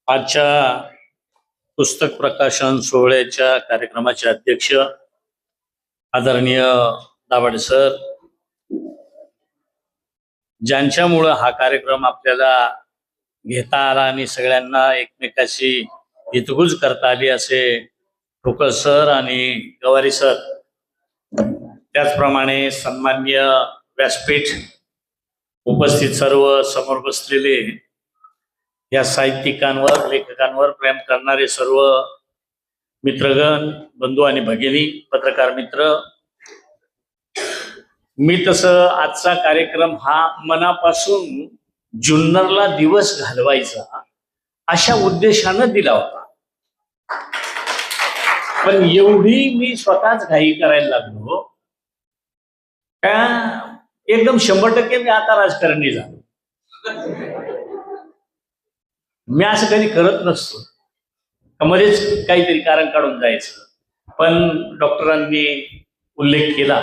आजच्या पुस्तक प्रकाशन सोहळ्याच्या कार्यक्रमाचे अध्यक्ष आदरणीय दाभाडे सर, ज्यांच्यामुळं हा कार्यक्रम आपल्याला घेता आला आणि सगळ्यांना एकमेकाशी हितगुज करता आली असे ठोकळ सर आणि गवारी सर, त्याचप्रमाणे सन्माननीय व्यासपीठ उपस्थित सर्व समोर बसलेले या साहित्यिकांवर लेखकांवर प्रेम करणारे सर्व मित्रगण, बंधू आणि भगिनी, पत्रकार मित्र, मी तसं आजचा कार्यक्रम हा मनापासून जुन्नरला दिवस घालवायचा अशा उद्देशानं दिला होता, पण एवढी मी स्वतःच घाई करायला लागलो का एकदम 100% मी आता राजकारणी झालो. मी असं कधी करत नसतो, मध्येच काहीतरी कारण काढून जायचं. पण डॉक्टरांनी उल्लेख केला,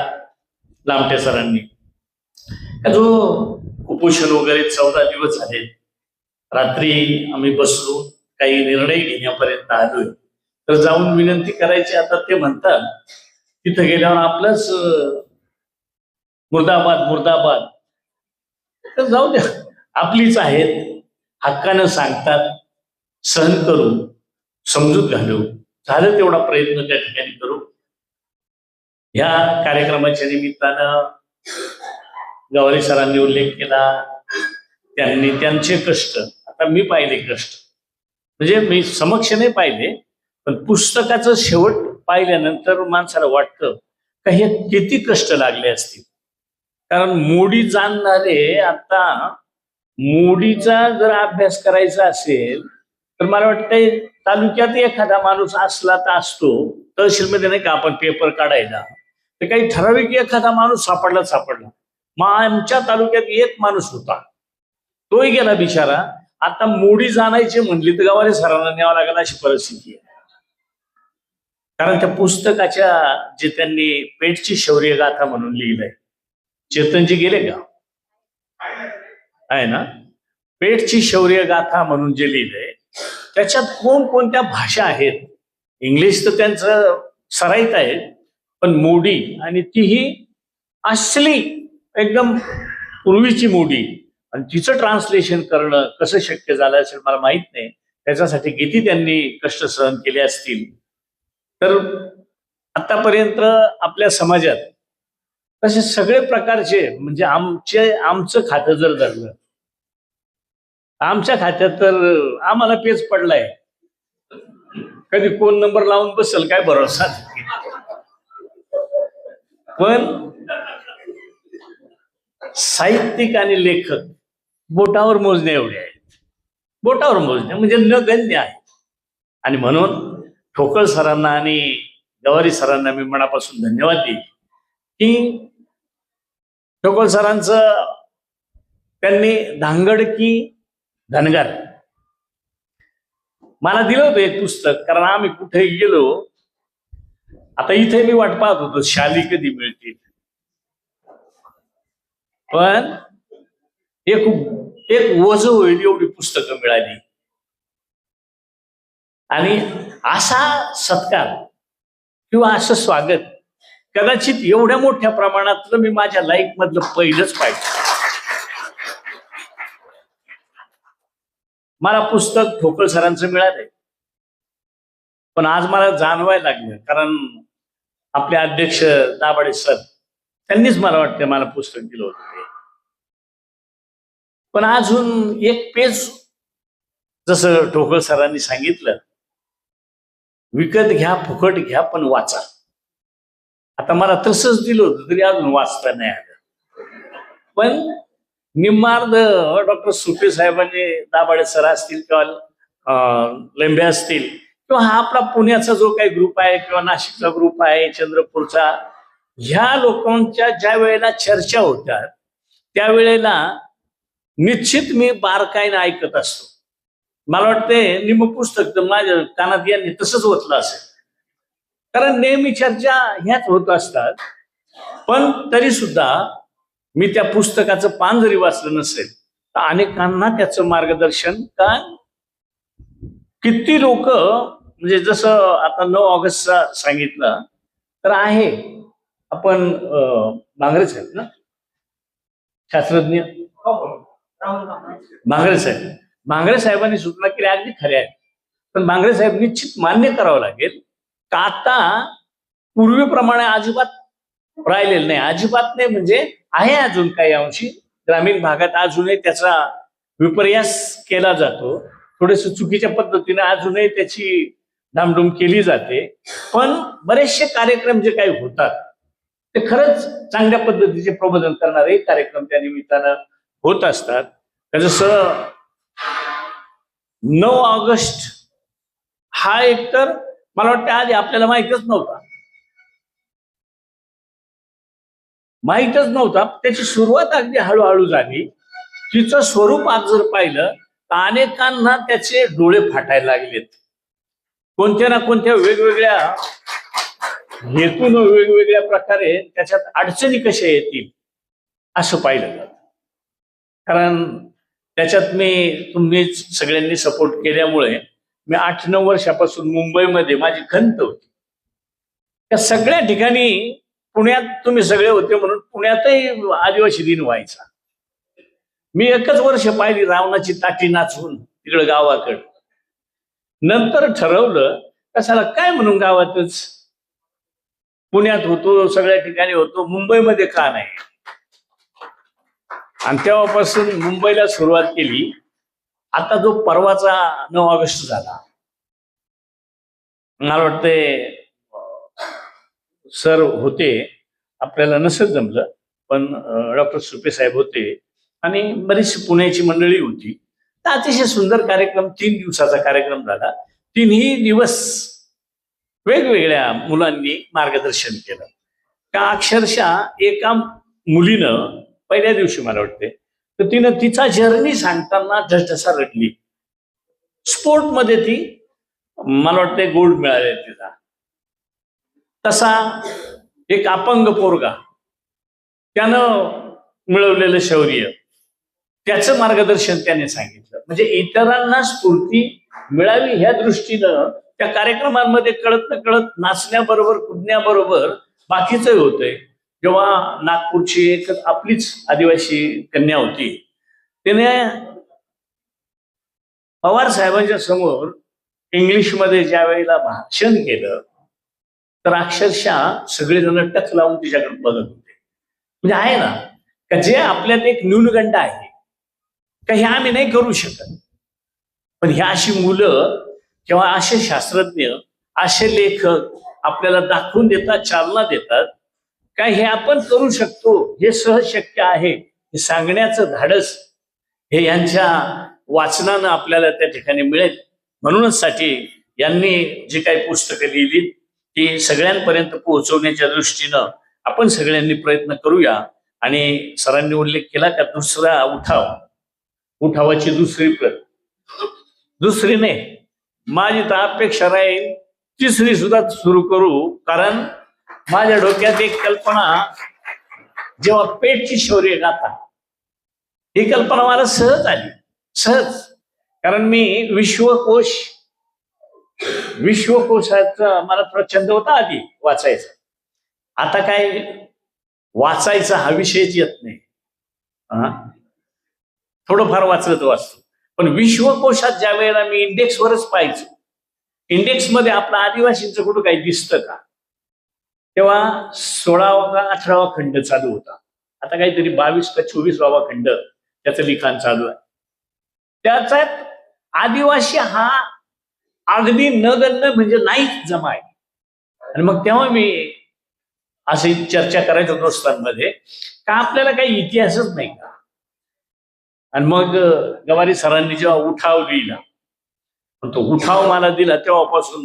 लामटे सरांनी, जो कुपोषण वगैरे 14 दिवस झाले, रात्री आम्ही बसलो, काही निर्णय घेण्यापर्यंत आलोय, तर जाऊन विनंती करायची. आता ते म्हणतात तिथं गेल्यावर आपलंच मुर्दाबाद मुर्दाबाद, तर जाऊ द्या, आपलीच आहेत, हक्कानं सांगतात, सहन करू, समजूत घालू, झालं तेवढा प्रयत्न त्या ठिकाणी करू. ह्या कार्यक्रमाच्या निमित्तानं गवारी सरांनी उल्लेख केला, त्यांनी त्यांचे कष्ट, आता मी पाहिले कष्ट, म्हणजे मी समक्ष नाही पाहिले, पण पुस्तकाचं शेवट पाहिल्यानंतर माणसाला वाटतं का हे किती कष्ट लागले असतील. कारण मोडी जाणणारे, आता मोडीचा जर अभ्यास करायचा असेल तर मला वाटतंय तालुक्यात एखादा माणूस असला तर असतो, तहसीलमध्ये नाही का आपण पेपर काढायला, तर काही ठराविक एखादा माणूस सापडला. मग आमच्या तालुक्यात एक माणूस होता, तोही गेला बिचारा. आता मोडी जाणायची म्हणली तर गवारे सरांना न्यावं लागेल अशी परिस्थिती आहे. कारण त्या पुस्तकाच्या जे त्यांनी पेठची शौर्य गाथा म्हणून लिहिलंय, चेतनजी गेले का, आहे ना, पेठची शौर्य गाथा म्हणून जे लिहिलंय त्याच्यात कोणकोणत्या भाषा आहेत, इंग्लिश तर त्यांचं सराईत आहे, पण मोडी, आणि तीही असली एकदम पूर्वीची मोडी, आणि तिचं ट्रान्सलेशन करणं कसं शक्य झालं असेल मला माहित नाही. त्याच्यासाठी किती त्यांनी कष्ट सहन केले असतील. तर आतापर्यंत आपल्या समाजात तसे सगळे प्रकारचे, म्हणजे आमचं खातं जर धरलं, आमच्या खात्यात तर आम्हाला पेच पडलाय, कधी कोण नंबर लावून बसेल काय भरोसा. पण साहित्यिक आणि लेखक बोटावर मोजणे एवढे आहेत, बोटावर मोजणे म्हणजे नगण्य आहे. आणि म्हणून ठोकळ सरांना आणि गवारी सरांना मी मनापासून धन्यवाद देईन की ठोकळ सरांचं त्यांनी धांगडकी धनगर मला दिलं होतं एक पुस्तक. कारण आम्ही कुठे गेलो, आता इथे मी वाट पाहत होतो शाली कधी मिळतील, पण एक वज होईल एवढी पुस्तकं मिळाली. आणि असा सत्कार किंवा असं स्वागत कदाचित एवढ्या मोठ्या प्रमाणातलं मी माझ्या लाईफ मधलं पहिलंच पाहिजे. मला पुस्तक ठोकळ सरांचं मिळालंय, पण आज मला जाणवायला लागलं, कारण आपले अध्यक्ष दाभाडे सर त्यांनीच मला वाटतं मला पुस्तक दिलं होतं ते. पण अजून एक पेज, जसं ठोकळ सरांनी सांगितलं, विकत घ्या, फुकट घ्या, पण वाचा. आता मला तसंच दिलं होतं तरी अजून वाचता नाही आलं. पण निम्मार्ध डॉक्टर सुपे साहेबांनी, दाभाडे सर असतील किंवा लेंबे असतील, किंवा हा आपला पुण्याचा जो काही ग्रुप आहे किंवा नाशिकचा ग्रुप आहे, चंद्रपूरचा, ह्या लोकांच्या ज्या वेळेला चर्चा होतात त्यावेळेला निश्चित मी बारकाईने ऐकत असतो. मला वाटते निम पुस्तक तर माझ्या कानात यांनी तसंच ओतलं असेल, कारण नेहमी चर्चा ह्याच होत असतात. पण तरी सुद्धा मी त्या पुस्तकाचं पान जरी वाचलं नसेल तर अनेकांना त्याचं मार्गदर्शन का किती लोक म्हणजे जसं आता 9 ऑगस्टचा सांगितलं तर आहे आपण बांगरे साहेब ना शास्त्रज्ञ बांगरे साहेब बांगरे साहेबांनी सूचना केल्या अगदी खऱ्या आहेत. पण बांगरे साहेब निश्चित मान्य करावं लागेल का आता पूर्वीप्रमाणे अजिबात राहिलेलं नाही. अजिबात नाही म्हणजे आहे अजून काही अंशी ग्रामीण भागात अजूनही त्याचा विपर्यास केला जातो. थोडेस चुकीच्या पद्धतीने अजूनही त्याची डामडूम केली जाते. पण बरेचसे कार्यक्रम जे काही होतात ते खरंच चांगल्या पद्धतीचे प्रबोधन करणारे कार्यक्रम त्या निमित्तानं होत असतात. जसं 9 ऑगस्ट हा एकतर मला वाटतं आधी आपल्याला माहीतच नव्हता. त्याची सुरुवात अगदी हळूहळू झाली. तिचं स्वरूप आज जर पाहिलं तर अनेकांना त्याचे डोळे फाटायला लागलेत. कोणत्या ना कोणत्या वेगवेगळ्या हेतून वेगवेगळ्या प्रकारे त्याच्यात अडचणी कशा येतील असं पाहिलं जातं. कारण त्याच्यात तुम्ही सगळ्यांनी सपोर्ट केल्यामुळे मी 8-9 वर्षापासून मुंबईमध्ये माझी खंत होती. त्या सगळ्या ठिकाणी पुण्यात तुम्ही सगळे होते म्हणून पुण्यातही आदिवासी दिन व्हायचा. मी एकच वर्ष पाहिली रावणाची ताटी नाचवून तिकडं गावाकडं. नंतर ठरवलं कशाला काय म्हणून गावातच पुण्यात होतो सगळ्या ठिकाणी होतो मुंबईमध्ये का नाही. आणि तेव्हापासून मुंबईला सुरुवात केली. आता जो परवाचा 9 ऑगस्ट झाला मला वाटते सर होते आपल्याला नसेल जमलं पण डॉक्टर सुपे साहेब होते आणि बरीचशी पुण्याची मंडळी होती. तर अतिशय सुंदर कार्यक्रम 3 दिवसाचा कार्यक्रम झाला. 3ही दिवस वेगवेगळ्या मुलांनी मार्गदर्शन केलं. का अक्षरशः एका मुलीनं पहिल्या दिवशी मला वाटते तर तिनं तिचा जर्नी सांगताना ढसढसा रडली. स्पोर्टमध्ये ती मला वाटते गोल्ड मिळाले तिला. तसा एक अपंग पोरगा त्यानं मिळवलेलं शौर्य त्याचं मार्गदर्शन त्याने सांगितलं. म्हणजे इतरांना स्फूर्ती मिळावी ह्या दृष्टीनं त्या कार्यक्रमांमध्ये कळत न कळत नाचण्याबरोबर कुदण्याबरोबर बाकीचं होतंय. जेव्हा नागपूरची एक आपलीच आदिवासी कन्या होती तिने पवार साहेबांच्या समोर इंग्लिशमध्ये ज्या वेळेला भाषण केलं तर अक्षरशः सगळेजण टक लावून तिच्याकडे बघत होते. म्हणजे आहे ना का जे आपल्यात एक न्यूनगंड आहे का हे आम्ही नाही करू शकत. पण ह्या अशी मुलं किंवा असे शास्त्रज्ञ असे लेखक आपल्याला दाखवून देतात चालना देतात का हे आपण करू शकतो हे सहज शक्य आहे हे सांगण्याचं धाडस हे यांच्या वाचनानं आपल्याला त्या ठिकाणी मिळेल. म्हणूनच साठी यांनी जी काही पुस्तकं लिहिली ती सगळ्यांपर्यंत पोहोचवण्याच्या दृष्टीनं आपण सगळ्यांनी प्रयत्न करूया. आणि सरांनी उल्लेख केला का दुसरा उठावाची दुसरी प्रत दुसरी नाही माझी तर अपेक्षा राहील तिसरी सुद्धा सुरू करू. कारण माझ्या डोक्यात एक कल्पना जेव्हा पेटची शौर्य गाथा ही कल्पना मला सहज आली सहज. कारण मी विश्वकोशाचा मला प्रचंड होता आधी वाचायचा. आता काय वाचायचा हा विषयच येत नाही. थोडंफार वाचतो पण विश्वकोशात ज्या वेळेला मी इंडेक्सवरच पाहायचो इंडेक्समध्ये आपला आदिवासींचं कुठं काही दिसतं का तेव्हा 16वा का 18वा खंड चालू होता. आता काहीतरी 22 का 24वा खंड त्याचं लिखाण चालू आहे. त्याच्यात आदिवासी हा अगदी नगण्य म्हणजे नाहीच जमा आहे. आणि मग तेव्हा मी अशी चर्चा करायचो दोस्तांमध्ये का आपल्याला काही इतिहासच नाही का. आणि मग गवारी सरांनी जेव्हा उठाव लिहिला तो उठाव मला दिला तेव्हापासून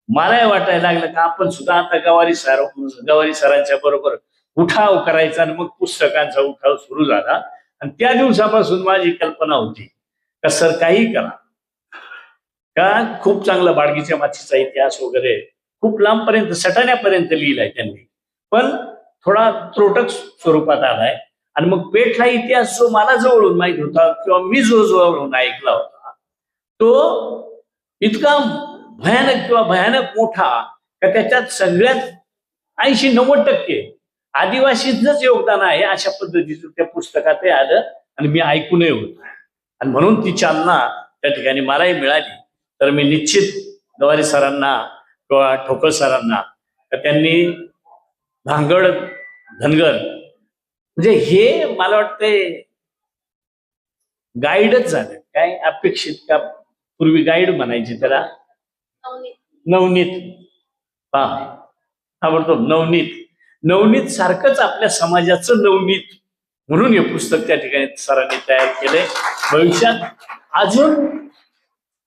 मलाही वाटायला लागलं का आपण सुद्धा आता गवारी सरांच्या बरोबर उठाव करायचा. आणि मग पुस्तकांचा उठाव सुरू झाला. आणि त्या दिवसापासून माझी कल्पना होती का सर काही करा का खूप चांगला बाडगीच्या माचीचा इतिहास वगैरे खूप लांबपर्यंत सटाण्यापर्यंत लिहिलाय त्यांनी पण थोडा त्रोटक स्वरूपात आलाय. आणि मग पेठला इतिहास जो मला जवळून माहित होता किंवा मी जो जवळून ऐकला होता तो इतका भयानक किंवा भयानक मोठा का त्याच्यात सगळ्यात 80-90% आदिवासींचंच योगदान आहे, अशा पद्धतीचं त्या पुस्तकात आलं आणि मी ऐकूनही होतो. आणि म्हणून ती चालना त्या ठिकाणी मलाही मिळाली. तर मी निश्चित गवारी सरांना किंवा ठोकळ सरांना त्यांनी भांगड धनगर म्हणजे हे मला वाटतंय गाईडच झालं. काय अपेक्षित का पूर्वी गाईड म्हणायची त्याला, नवनीत. हा ताबडतोब नवनीत सारखंच आपल्या समाजाचं नवनीत म्हणून हे पुस्तक त्या ठिकाणी सरांनी तयार केलंय. भविष्यात अजून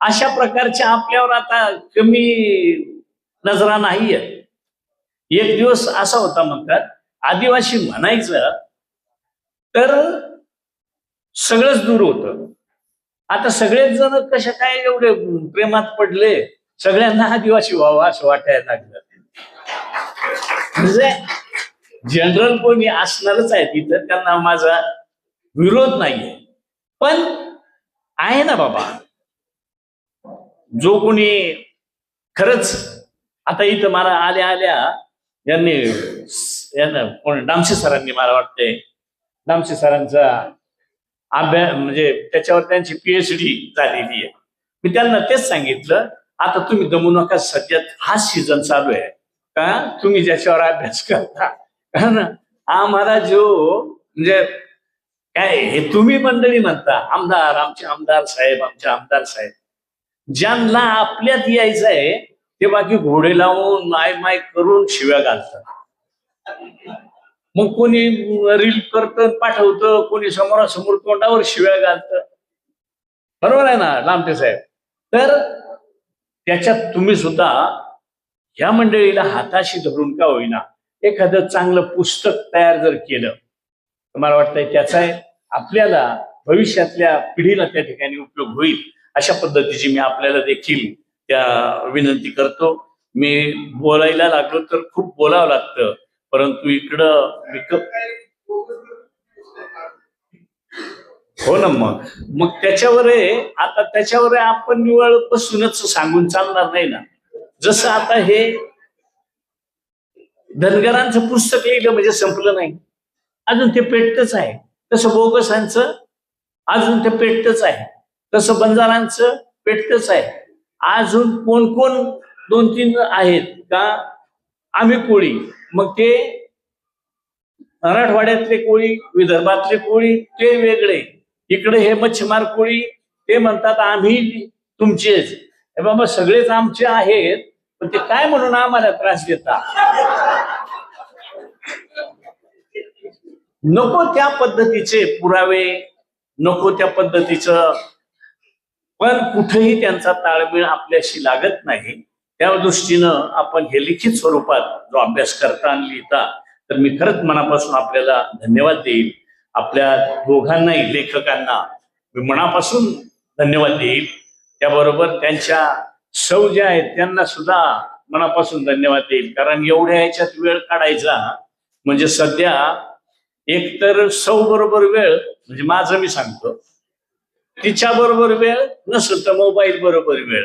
अशा प्रकारच्या आपल्यावर आता कमी नजरा नाहीये. एक दिवस असा होता म्हणतात, आदिवासी म्हणायचं तर सगळंच दूर होतं. आता सगळेच जण कशा काय एवढे प्रेमात पडले, सगळ्यांना आदिवासी व्हावं असं वाटायला लागलं. म्हणजे जनरल कोणी असणारच आहे तिथं, त्यांना माझा विरोध नाहीये. पण आहे ना बाबा, जो कोणी खरंच आता इथं मला आल्या कोण डामसे सरांनी, मला वाटतंय डामसे सरांचा अभ्यास म्हणजे त्याच्यावर त्यांची PhD झालेली आहे. मी त्यांना तेच सांगितलं, आता तुम्ही दमू नका, सध्या हा सीझन चालू आहे का तुम्ही ज्याच्यावर अभ्यास करता. कारण आम्हाला जो म्हणजे काय हे तुम्ही मंडळी म्हणता, आमदार आमचे आमदार साहेब, ज्यांना आपल्यात यायचं आहे ते बाकी घोडे लावून माय करून शिव्या घालतात. मग कोणी रील करतं पाठवतं, कोणी समोरासमोर तोंडावर शिव्या घालतं. बरोबर आहे ना लांबटे साहेब? तर त्याच्यात तुम्ही सुद्धा ह्या मंडळीला हाताशी धरून का होईना एखादं चांगलं पुस्तक तयार जर केलं तर मला वाटतंय त्याचा आपल्याला भविष्यातल्या पिढीला त्या ठिकाणी उपयोग होईल. अशा पद्धतीची मी आपल्याला देखील त्या विनंती करतो. मी बोलायला लागलो तर खूप बोलावं लागतं, परंतु इकडं हो ना, मग त्याच्यावर आता त्याच्यावर आपण निवळ बसूनच सांगून चालणार नाही ना. जसं आता हे धनगरांचं पुस्तक लिहिलं म्हणजे संपलं नाही, अजून ते पेटतच आहे. तसं बोगसांचं अजून ते पेटतच आहे, तसं बंजारांचं पेटतच आहे. अजून कोण 2-3 आहेत का आम्ही कोळी, मग ते मराठवाड्यातले कोळी, विदर्भातले कोळी ते वेगळे, इकडे हे मच्छीमार कोळी ते म्हणतात आम्ही तुमचेच. हे बाबा सगळेच आमचे आहेत, पण ते काय म्हणून आम्हाला त्रास देतात. नको त्या पद्धतीचे पुरावे, नको त्या पद्धतीचं, पण कुठेही त्यांचा ताळमेळ आपल्याशी लागत नाही. त्या दृष्टीनं आपण हे लिखित स्वरूपात जो अभ्यास करता आणि लिहिता, तर मी खरंच मनापासून आपल्याला धन्यवाद देईल. आपल्या दोघांनाही लेखकांना मी मनापासून धन्यवाद देईल. त्याबरोबर त्यांच्या सौ ज्या आहेत त्यांना सुद्धा मनापासून धन्यवाद देईल. कारण एवढ्या याच्यात वेळ काढायचा म्हणजे सध्या एकतर सौ बरोबर वेळ म्हणजे माझं मी सांगतो, तिच्या बरोबर वेळ नसेल तर मोबाईल बरोबर वेळ,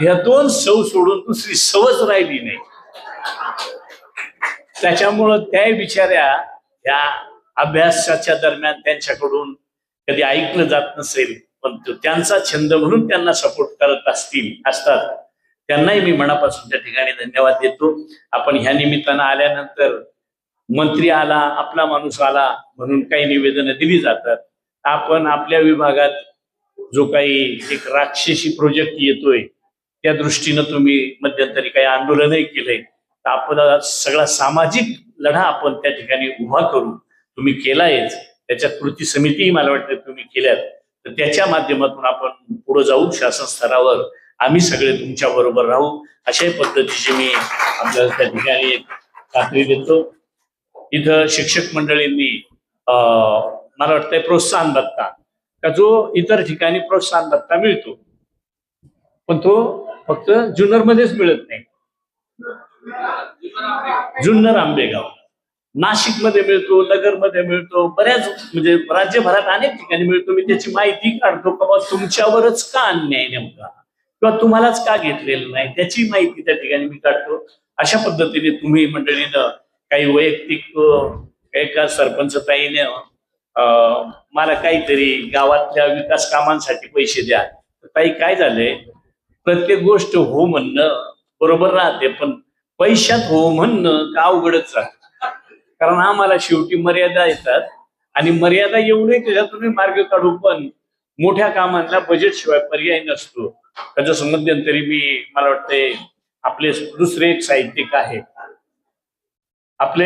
ह्या 2 सौ सोडून दुसरी सवच राहिली नाही. त्याच्यामुळं त्या बिचाऱ्या या अभ्यासाच्या दरम्यान त्यांच्याकडून कधी ऐकलं जात नसेल, पण त्यांचा छंद म्हणून त्यांना सपोर्ट करत असतात. त्यांनाही मी मनापासून त्या ठिकाणी धन्यवाद देतो. आपण ह्या निमित्तानं आल्यानंतर मंत्री आला, आपला माणूस आला म्हणून काही निवेदनं दिली जातात. आपण आपल्या विभागात जो काही एक राक्षसी प्रोजेक्ट येतोय त्या दृष्टीनं तुम्ही मध्यंतरी काही आंदोलनही केलंय, तर आपला सगळा सामाजिक लढा आपण त्या ठिकाणी उभा करू. तुम्ही केलायच, त्याच्या कृती समितीही मला वाटतं तुम्ही केल्यात, तर त्याच्या माध्यमातून आपण पुढे जाऊ. शासन स्तरावर आम्ही सगळे तुमच्या बरोबर राहू, अशाही पद्धतीची मी आपल्याला त्या ठिकाणी एक खात्री देतो. इथं शिक्षक मंडळींनी मला वाटतंय प्रोत्साहन भत्ता, का जो इतर ठिकाणी प्रोत्साहन भत्ता मिळतो पण तो फक्त जुन्नर मध्येच मिळत नाही. जुन्नर आंबेगाव नाशिक मध्ये मिळतो, नगर मध्ये मिळतो, बऱ्याच म्हणजे राज्यभरात अनेक ठिकाणी मिळतो. मी त्याची माहिती काढतो का तुमच्यावरच का अन्याय नेमका, किंवा तुम्हालाच का घेतलेलं नाही त्याची माहिती त्या ठिकाणी मी काढतो. अशा पद्धतीने तुम्ही मंडळीनं काही वैयक्तिक एका सरपंच ताईने मला काहीतरी गावातल्या विकास कामांसाठी पैसे द्या. ताई काय झालंय, प्रत्येक गोष्ट हो म्हणणं बरोबर राहते, पण पैशात हो म्हणणं का अवघडच राहत. कारण आम्हाला शेवटी मर्यादा येतात आणि मर्यादा येऊ नये त्याच्यातून मार्ग काढू, पण मोठ्या कामांना बजेट शिवाय पर्याय नसतो. जसं मध्यंतरी मला वाटतंय आपले दुसरे एक साहित्यिक आहेत आपले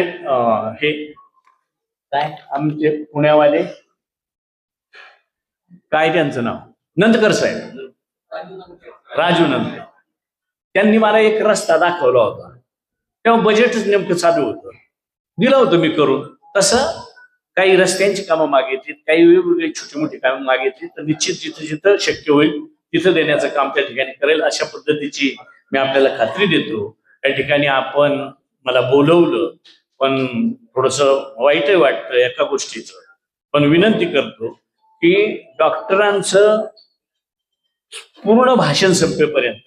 हे काय आमचे पुण्यावाले, काय त्यांचं नाव, नंदकर साहेब, राजू नंदकर, त्यांनी मला एक रस्ता दाखवला होता. तेव्हा बजेटच नेमकं चालू होतं, दिलं होतं मी करून. तसं काही रस्त्यांची कामं मागितली, काही वेगवेगळी छोटी मोठी कामं मागितली, तर निश्चित जिथं जिथं शक्य होईल तिथं देण्याचं काम त्या ठिकाणी करेल, अशा पद्धतीची मी आपल्याला खात्री देतो. त्या ठिकाणी आपण मला बोलवलं, पण थोडस वाईटही वाटतं एका गोष्टीचं, पण विनंती करतो की डॉक्टरांचं पूर्ण भाषण संपेपर्यंत,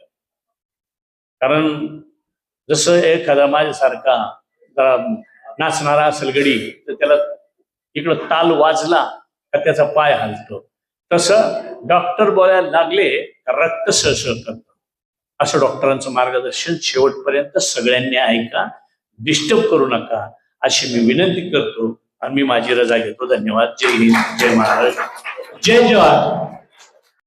कारण जसं एखादा माझ्यासारखा नाचणारा असेल गडी, तर त्याला इकडं ताल वाजला का त्याचा पाय हलतो, तसं डॉक्टर बोलायला लागले रक्त सळसळ करतं. असं डॉक्टरांचं मार्गदर्शन शेवटपर्यंत सगळ्यांनी ऐका, डिस्टर्ब करू नका अशी मी विनंती करतो आणि मी माझी रजा घेतो. धन्यवाद. जय हिंद, जय महाराष्ट्र, जय जवान.